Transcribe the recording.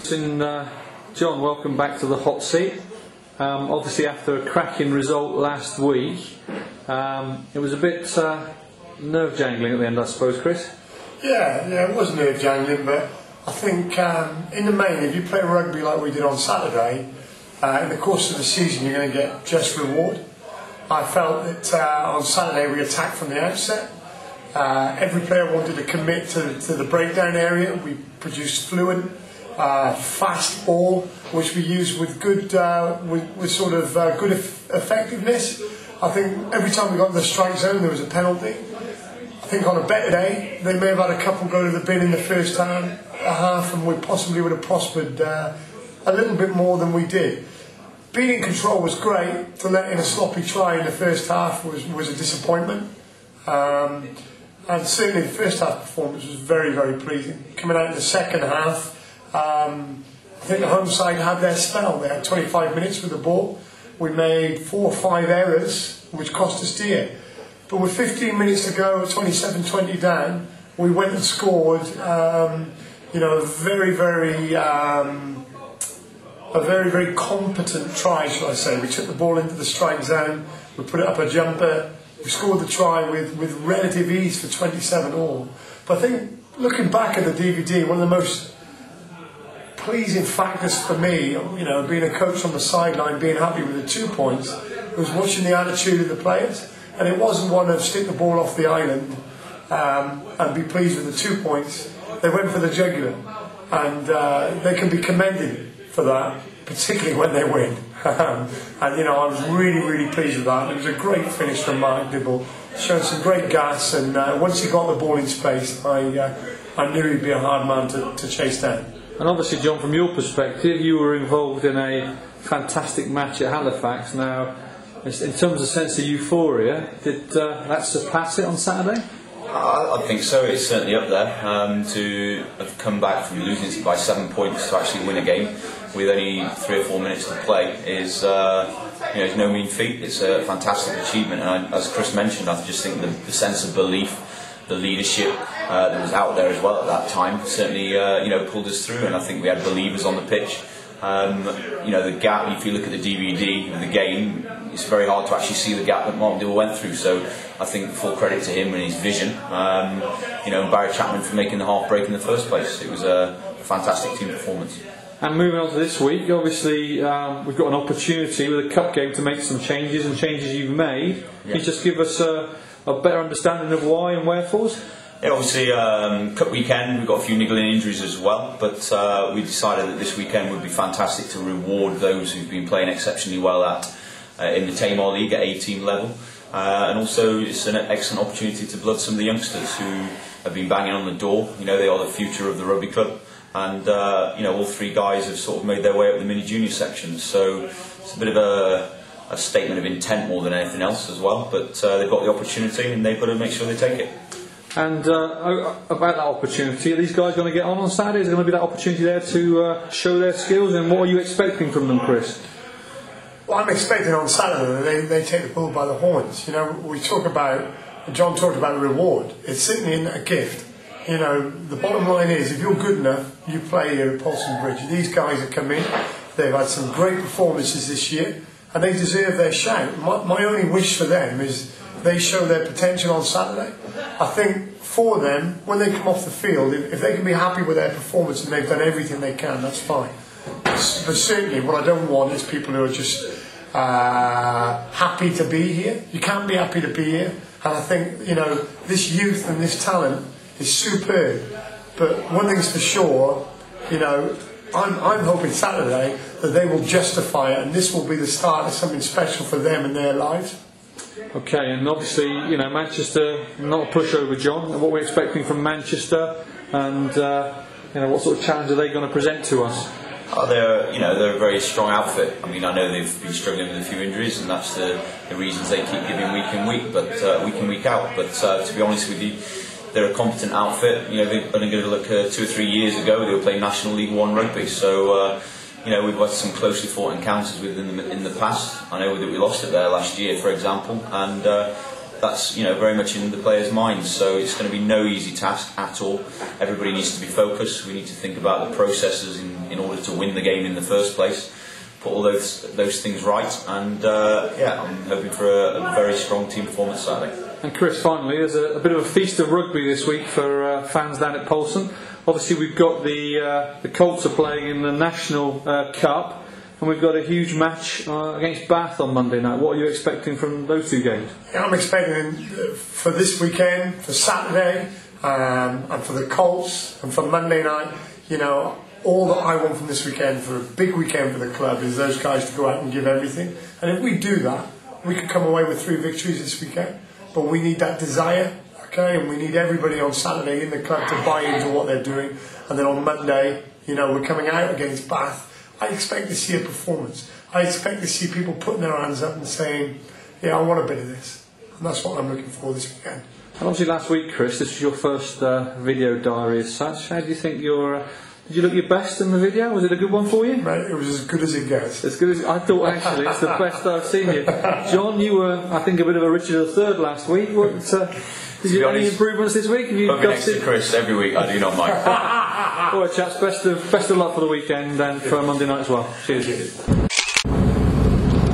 John, welcome back to the hot seat. Obviously, after a cracking result last week, it was a bit nerve-jangling at the end, I suppose, Chris? Yeah, it was nerve-jangling, but I think in the main, if you play rugby like we did on Saturday, in the course of the season you're going to get just reward. I felt that on Saturday we attacked from the outset. Every player wanted to commit to the breakdown area. We produced fluent, fast ball, which we used with good, good effectiveness. I think every time we got to the strike zone there was a penalty. I think on a better day they may have had a couple go to the bin in the first half, and we possibly would have prospered a little bit more than we did. Being in control was great. To let in a sloppy try in the first half was a disappointment. And certainly the first half performance was very, very pleasing. Coming out in the second half, I think the home side had their spell. They had 25 minutes with the ball. We made 4 or 5 errors, which cost us dear. But with 15 minutes to go, 27-20 down, we went and scored. A very competent try, shall I say. We took the ball into the strike zone. We put it up a jumper. We scored the try with relative ease for 27-all. But I think, looking back at the DVD, one of the most pleasing factors for me, being a coach on the sideline, being happy with the 2 points, was watching the attitude of the players. And it wasn't one of stick the ball off the island and be pleased with the 2 points. They went for the jugular. And they can be commended for that, particularly when they win. I was really pleased with that. It was a great finish from Mark Dibble, showing some great gas, and once he got the ball in space, I knew he'd be a hard man to chase down. And obviously, John, from your perspective, you were involved in a fantastic match at Halifax. Now, in terms of sense of euphoria, did that surpass it on Saturday? I think so. It's certainly up there. To have come back from losing by 7 points to actually win a game with only 3 or 4 minutes to play is no mean feat. It's a fantastic achievement, and as Chris mentioned, I just think the sense of belief, the leadership that was out there as well at that time certainly pulled us through, and I think we had believers on the pitch. The gap, if you look at the DVD of the game, it's very hard to actually see the gap that Mark Dibble went through, so I think full credit to him and his vision, and Barry Chapman for making the half break in the first place. It was a fantastic team performance. And moving on to this week, obviously we've got an opportunity with a cup game to make some changes, and changes you've made. Yeah. Can you just give us a better understanding of why and wherefores? Yeah, obviously, cup weekend, we've got a few niggling injuries as well, but we decided that this weekend would be fantastic to reward those who've been playing exceptionally well in the Tamar League at 18 level. And also, it's an excellent opportunity to blood some of the youngsters who have been banging on the door. They are the future of the rugby club. And, all 3 guys have sort of made their way up the mini-junior section. So it's a bit of a statement of intent more than anything else as well. But they've got the opportunity and they've got to make sure they take it. And about that opportunity, are these guys going to get on Saturday? Is there going to be that opportunity there to show their skills? And what are you expecting from them, Chris? Well, I'm expecting on Saturday they take the bull by the horns. John talked about the reward. It's sitting in a gift. The bottom line is, if you're good enough, you play here at Paulson Bridge. These guys have come in. They've had some great performances this year, and they deserve their shout. My only wish for them is they show their potential on Saturday. I think for them, when they come off the field, if they can be happy with their performance and they've done everything they can, that's fine. But certainly what I don't want is people who are just happy to be here. You can't be happy to be here. And I think, this youth and this talent is superb. But one thing's for sure, I'm hoping Saturday that they will justify it, and this will be the start of something special for them in their lives. Okay, and obviously, Manchester, not a pushover, John. What we're expecting from Manchester, and what sort of challenge are they going to present to us? They're a very strong outfit. I know they've been struggling with a few injuries, and that's the reasons they keep giving week in week out. But to be honest with you, they're a competent outfit. They've only going to look 2 or 3 years ago. They were playing National League One rugby, so. We've had some closely fought encounters with them in the past. I know that we lost it there last year, for example, and that's very much in the players' minds. So it's going to be no easy task at all. Everybody needs to be focused. We need to think about the processes in order to win the game in the first place. Put all those things right, and I'm hoping for a very strong team performance Saturday. And Chris, finally, there's a bit of a feast of rugby this week for fans down at Polson. Obviously, we've got the Colts are playing in the National Cup, and we've got a huge match against Bath on Monday night. What are you expecting from those two games? Yeah, I'm expecting for this weekend, for Saturday, and for the Colts, and for Monday night. All that I want from this weekend, for a big weekend for the club, is those guys to go out and give everything. And if we do that, we could come away with 3 victories this weekend. But we need that desire, okay? And we need everybody on Saturday in the club to buy into what they're doing. And then on Monday, we're coming out against Bath. I expect to see a performance. I expect to see people putting their hands up and saying, yeah, I want a bit of this. And that's what I'm looking for this weekend. And obviously last week, Chris, this was your first video diary as such. How do you think did you look your best in the video? Was it a good one for you? Mate, it was as good as it gets. As good as I thought. Actually, it's the best I've seen you. John, you were, I think, a bit of a Richard III last week. Did you have any improvements this week? Have you got next to Chris every week? I do not mind. All right, chaps. Best of luck for the weekend and for Monday night as well. Cheers.